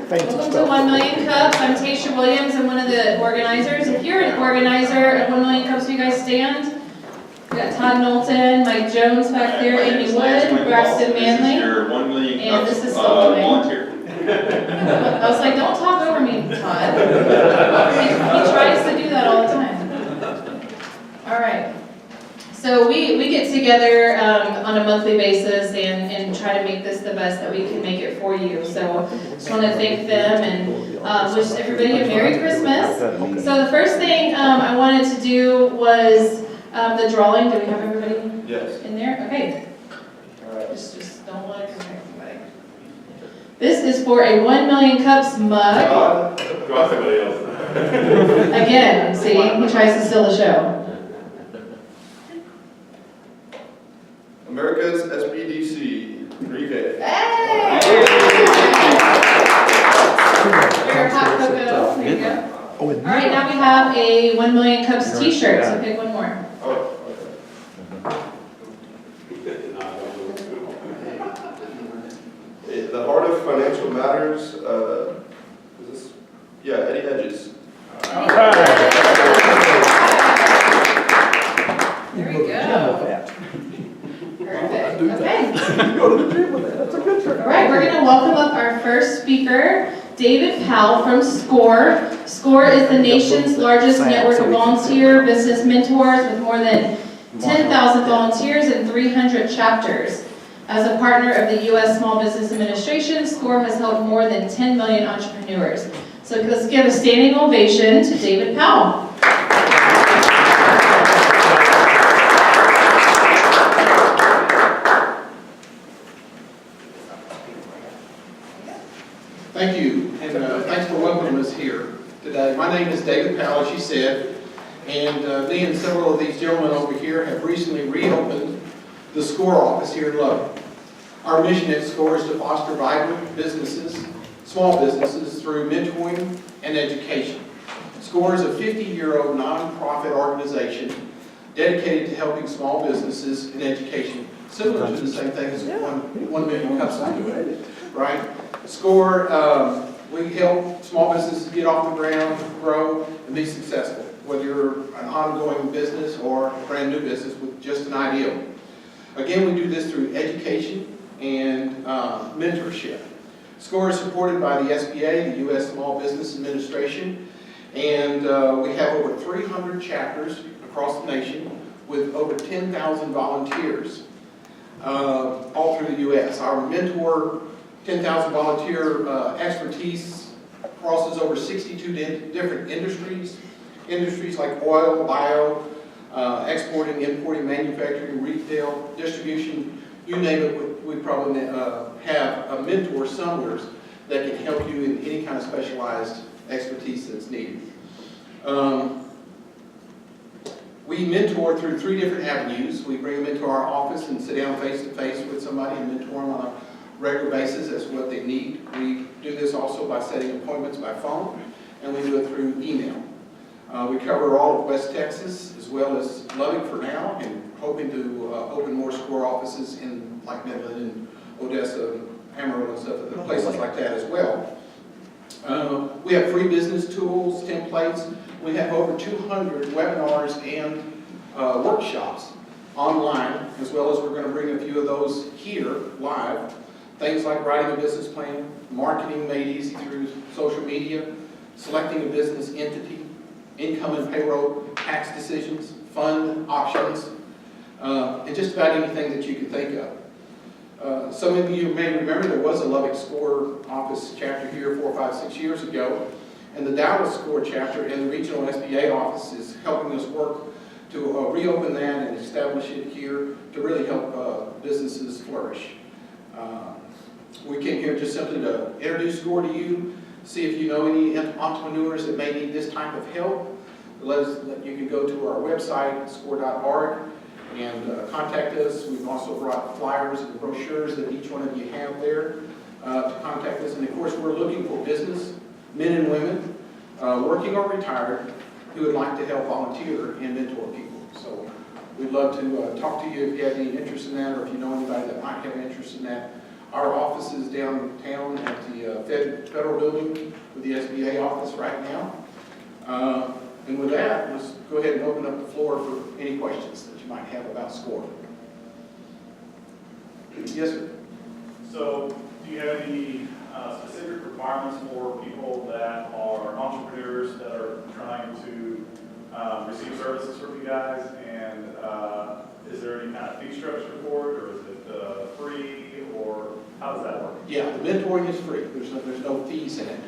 Welcome to 1 Million Cups. I'm Tasha Williams. I'm one of the organizers. If you're an organizer at 1 Million Cups, will you guys stand? We got Todd Knowlton, Mike Jones back there, Amy Wood, Braxton Manley, Your 1 Million and Cups this is soloing. volunteer. I was like, don't talk over me, Todd. He tries to do that all the time. All right. So we get together on a monthly basis and try to make this the best that we can make it for you. So just want to thank them and wish everybody a Merry Christmas. So the first thing I wanted to do was the drawing. Do we have everybody Yes. in there? Okay. All right. Just don't let it confuse anybody. This is for a 1 Million Cups mug. Draw somebody else. Again, see, he tries to steal the show. America's SBDC 3K. Hey! Your hot cocoa. There you go. All right, now we have a 1 Million Cups t-shirt, so pick one more. Oh, okay. The Heart of Financial Matters, is this? Yeah, Eddie Hedges. There we go. Perfect. Okay. Go to the gym with that. That's a good trick. All right, we're going to welcome up our first speaker, David Powell from SCORE. SCORE is the nation's largest network of volunteer business mentors with more than 10,000 volunteers and 300 chapters. As a partner of the U.S. Small Business Administration, SCORE has helped more than 10 million entrepreneurs. So let's give a standing ovation to David Powell. Thank you, and thanks for welcoming us here today. My name is David Powell, as she said, and me and several of these gentlemen over here have recently reopened the SCORE office here in Lubbock. Our mission at SCORE is to foster vibrant businesses, small businesses, through mentoring and education. SCORE is a 50-year-old nonprofit organization dedicated to helping small businesses in education, similar to the same thing as 1 Million Cups is doing, right? SCORE, we help small businesses get off the ground, grow, and be successful, whether you're an ongoing business or a brand new business with just an idea. Again, we do this through education and mentorship. SCORE is supported by the SBA, the U.S. Small Business Administration, and we have over 300 chapters across the nation with over 10,000 volunteers all through the U.S. Our mentor 10,000 volunteer expertise crosses over 62 different industries like oil, bio, exporting, importing, manufacturing, retail, distribution, you name it. We probably have a mentor somewhere that can help you in any kind of specialized expertise that's needed. We mentor through 3 different avenues. We bring them into our office and sit down face to face with somebody and mentor them on a regular basis as what they need. We do this also by setting appointments by phone, and we do it through email. We cover all of West Texas as well as Lubbock for now, and hoping to open more SCORE offices in like Midland and Odessa, Amarillo and stuff, and places like that as well. We have free business tools, templates. We have over 200 webinars and workshops online, as well as we're going to bring a few of those here live. Things like writing a business plan, marketing made easy through social media, selecting a business entity, income and payroll, tax decisions, fund options, and just about anything that you can think of. Some of you may remember there was a Lubbock SCORE office chapter here 4, 5, 6 years ago, and the Dallas SCORE chapter and the regional SBA office is helping us work to reopen that and establish it here to really help businesses flourish. We came here just simply to introduce SCORE to you, see if you know any entrepreneurs that may need this type of help. You can go to our website, score.org, and contact us. We've also brought flyers and brochures that each one of you have there to contact us. And of course, we're looking for business, men and women, working or retired, who would like to help volunteer and mentor people. So we'd love to talk to you if you have any interest in that, or if you know anybody that might have interest in that. Our office is downtown at the the federal building with the SBA office right now. And with that, let's go ahead and open up the floor for any questions that you might have about SCORE. Yes, sir. So, do you have any specific requirements for people that are entrepreneurs that are trying to receive services from you guys? And is there any kind of fee structure for it, or is it free, or how does that work? Yeah, the mentoring is free. There's no fees in it.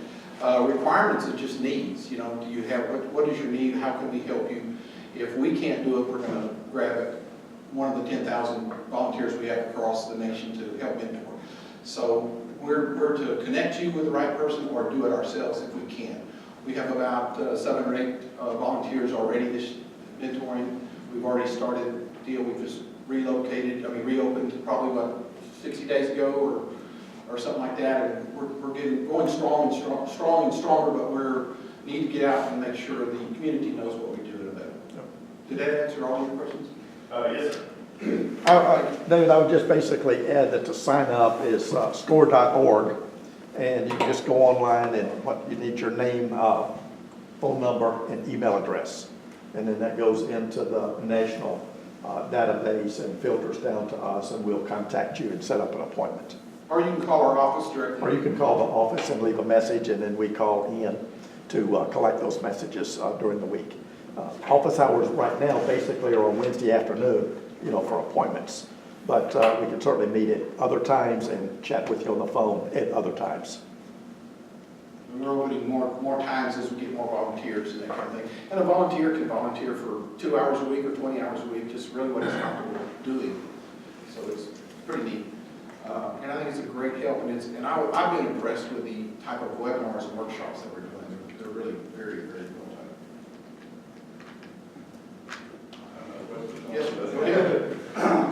Requirements are just needs. You know, do you have, what is your need? How can we help you? If we can't do it, we're going to grab it. One of the 10,000 volunteers we have across the nation to help mentor. So we're to connect you with the right person or do it ourselves if we can. We have about 7 or 8 volunteers already this mentoring. We've already started a deal. We've just reopened probably about 60 days ago or something like that. And we're going strong and stronger, but we need to get out and make sure the community knows what we do in it. Did that answer all your questions? Yes, sir. David, I would just basically add that to sign up is score.org, and you can just go online and you need your name, phone number, and email address. And then that goes into the national database and filters down to us, and we'll contact you and set up an appointment. Or you can call our office directly. Or you can call the office and leave a message, and then we call in to collect those messages during the week. Office hours right now basically are on Wednesday afternoon, for appointments. But we can certainly meet at other times and chat with you on the phone at other times. We're opening more times as we get more volunteers and that kind of thing. And a volunteer can volunteer for 2 hours a week or 20 hours a week, just really what he's comfortable doing. So it's pretty neat. And I think it's a great help. And I've been impressed with the type of webinars and workshops that we're doing. They're really very, very well done. Yes, sir. Go ahead.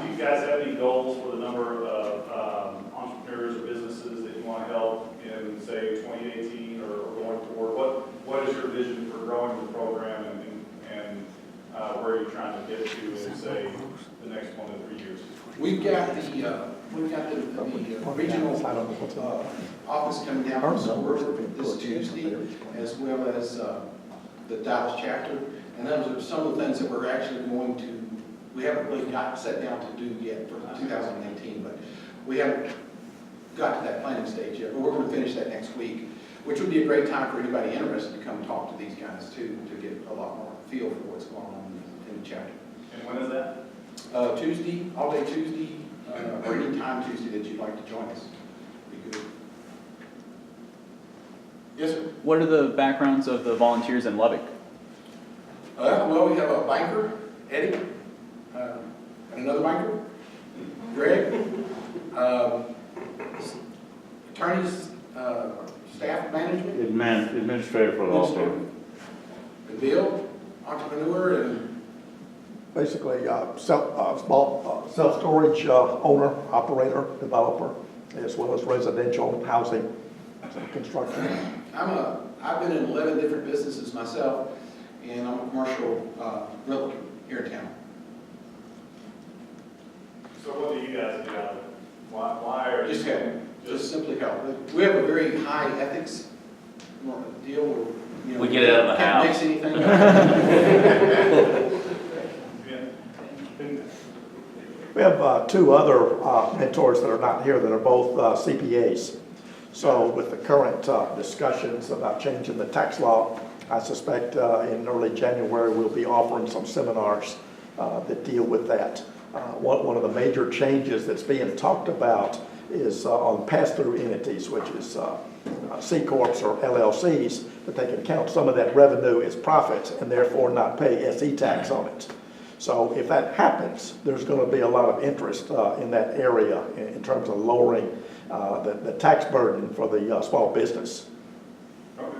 Do you guys have any goals for the number of entrepreneurs or businesses that you want to help in, say, 2018 or going forward? What is your vision for growing the program and where are you trying to get to in, say, the next 1 to 3 years? We've got the regional office coming down from Score this Tuesday, as well as the Dallas chapter. And those are some of the things that we're actually we haven't really got set down to do yet for 2018, but we haven't got to that planning stage yet. But we're going to finish that next week, which would be a great time for anybody interested to come talk to these guys too, to get a lot more feel for what's going on in the chapter. And when is that? Tuesday, all day Tuesday, or any time Tuesday that you'd like to join us. Be good. Yes, sir. What are the backgrounds of the volunteers in Lubbock? Well, we have a banker, Eddie, and another banker, Greg, attorneys, staff management, Administrator for law firm. and Bill, entrepreneur, and Basically, small self-storage owner, operator, developer, as well as residential housing construction. I've been in 11 different businesses myself, and I'm a commercial realtor here in town. So what do you guys do out of it? Why are you? Just help. Just simply help. We have a very high ethics deal where, We get it out of the can't house. mix anything. We have 2 other mentors that are not here that are both CPAs. So with the current discussions about changing the tax law, I suspect in early January we'll be offering some seminars that deal with that. One of the major changes that's being talked about is on pass-through entities, which is C Corps or LLCs, that they can count some of that revenue as profit and therefore not pay SE tax on it. So if that happens, there's going to be a lot of interest in that area in terms of lowering the tax burden for the small business. Okay.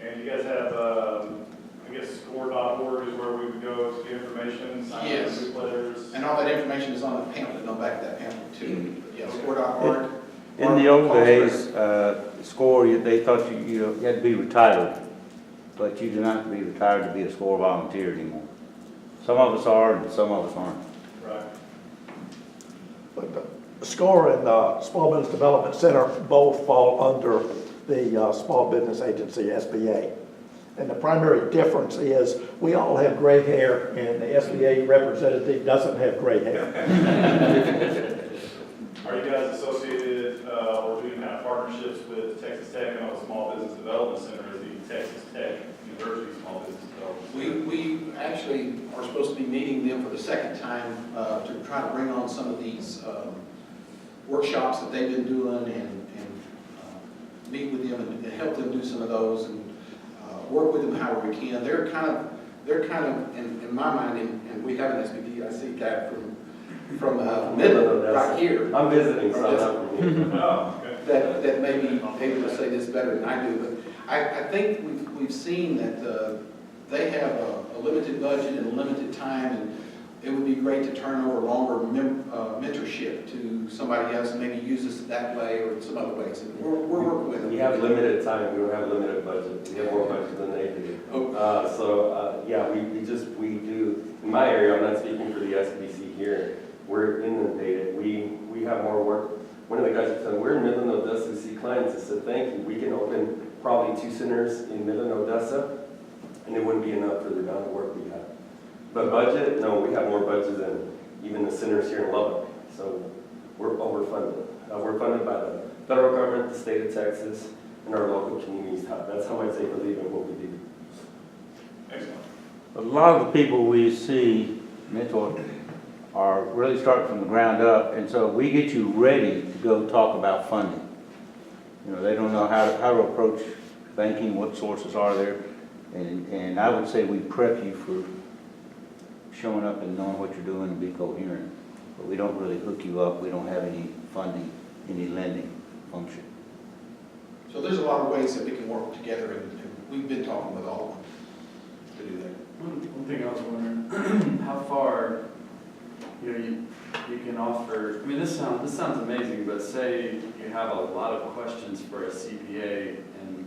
And you guys have, I guess, score.org is where we would go to get information, sign Yes. newsletters. And all that information is on the pamphlet, on the back of that pamphlet too. But yeah, score.org. In the old days, SCORE, they thought you had to be retired, but you do not have to be retired to be a SCORE volunteer anymore. Some of us are and some of us aren't. Right. But SCORE and the Small Business Development Center both fall under the Small Business Agency, SBA. And the primary difference is we all have gray hair and the SBA representative doesn't have gray hair. Are you guys associated or doing kind of partnerships with Texas Tech? I know the Small Business Development Center is the Texas Tech University Small Business Development. We actually are supposed to be meeting them for the second time to try to bring on some of these workshops that they've been doing and meet with them and help them do some of those and work with them however we can. They're kind of in my mind, and we have an SBDIC guy from Midland right here. I'm visiting, so I'm not from here. Oh, okay. That may be able to say this better than I do, but I think we've seen that they have a limited budget and a limited time, and it would be great to turn over longer mentorship to somebody else and maybe use this that way or some other ways. And we're working with them. We have limited time, we don't have limited budget, we have more budget than they do. Yeah, we do, in my area, I'm not speaking for the SBC here, we're inundated, we have more work. One of the guys said, we're in Midland, Odessa, see clients, I said, thank you, we can open probably 2 centers in Midland, Odessa, and it wouldn't be enough for the amount of work we have. But budget, no, we have more budget than even the centers here in Lubbock, so we're overfunded. We're funded by the federal government, the state of Texas, and our local communities. That's how much they believe in what we do. Excellent. A lot of the people we see mentor are really starting from the ground up, and so we get you ready to go talk about funding. You know, they don't know how to approach banking, what sources are there, and I would say we prep you for showing up and knowing what you're doing and be coherent, but we don't really hook you up. We don't have any funding, any lending function. So there's a lot of ways that we can work together, and we've been talking with all of them to do that. One thing I was wondering, how far, you can offer, I mean, this sounds amazing, but say you have a lot of questions for a CPA, and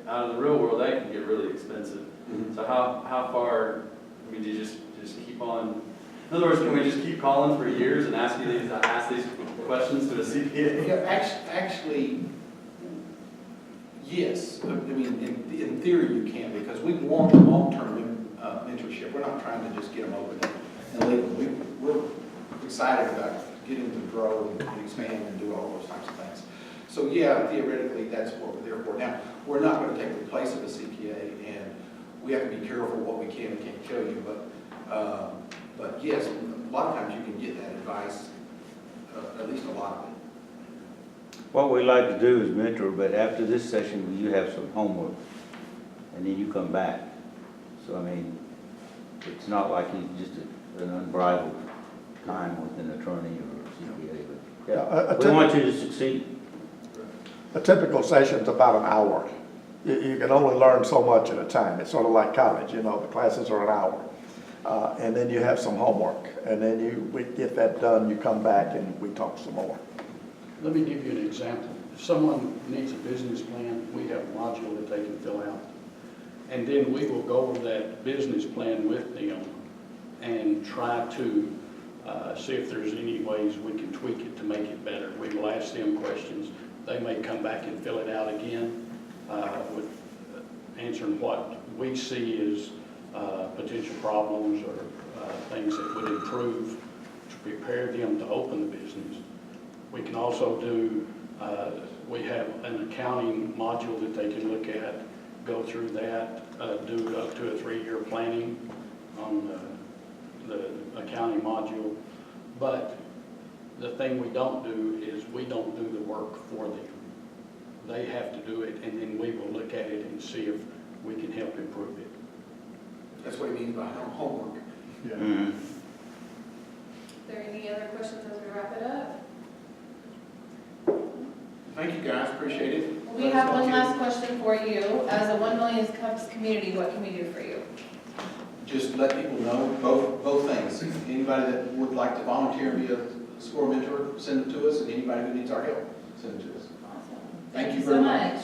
out of the real world, that can get really expensive. Mm-hmm. So how far, I mean, do you just keep on, in other words, can we just keep calling for years and ask these questions to a CPA? Yeah, actually, yes. I mean, in theory you can, because we want long-term mentorship. We're not trying to just get them open and leave them. We're excited about getting them to grow and expand and do all those types of things. So yeah, theoretically, that's what we're there for. Now, we're not going to take the place of a CPA, and we have to be careful what we can and can't tell you, but yes, a lot of times you can get that advice, at least a lot of it. What we like to do is mentor, but after this session, you have some homework, and then you come back. So, I mean, it's not like you just an unbridled time with an attorney or CPA, but yeah, we want you to succeed. A typical session's about an hour. You can only learn so much at a time. It's sort of like college, the classes are an hour. And then you have some homework, and then we get that done, you come back and we talk some more. Let me give you an example. If someone needs a business plan, we have a module that they can fill out. And then we will go over that business plan with them and try to see if there's any ways we can tweak it to make it better. We will ask them questions. They may come back and fill it out again with answering what we see as potential problems or things that would improve to prepare them to open the business. We can also do, we have an accounting module that they can look at, go through that, do up to a 3-year planning on the accounting module. But the thing we don't do is we don't do the work for them. They have to do it, and then we will look at it and see if we can help improve it. That's what he means by homework. Yeah. Mm-hmm. Is there any other questions as we wrap it up? Thank you guys, appreciate it. We have one last question for you. As a 1 Million Cups community, what can we do for you? Just let people know both things. Anybody that would like to volunteer and be a SCORE mentor, send it to us, and anybody who needs our help, send it to us. Awesome. Thank you so very much.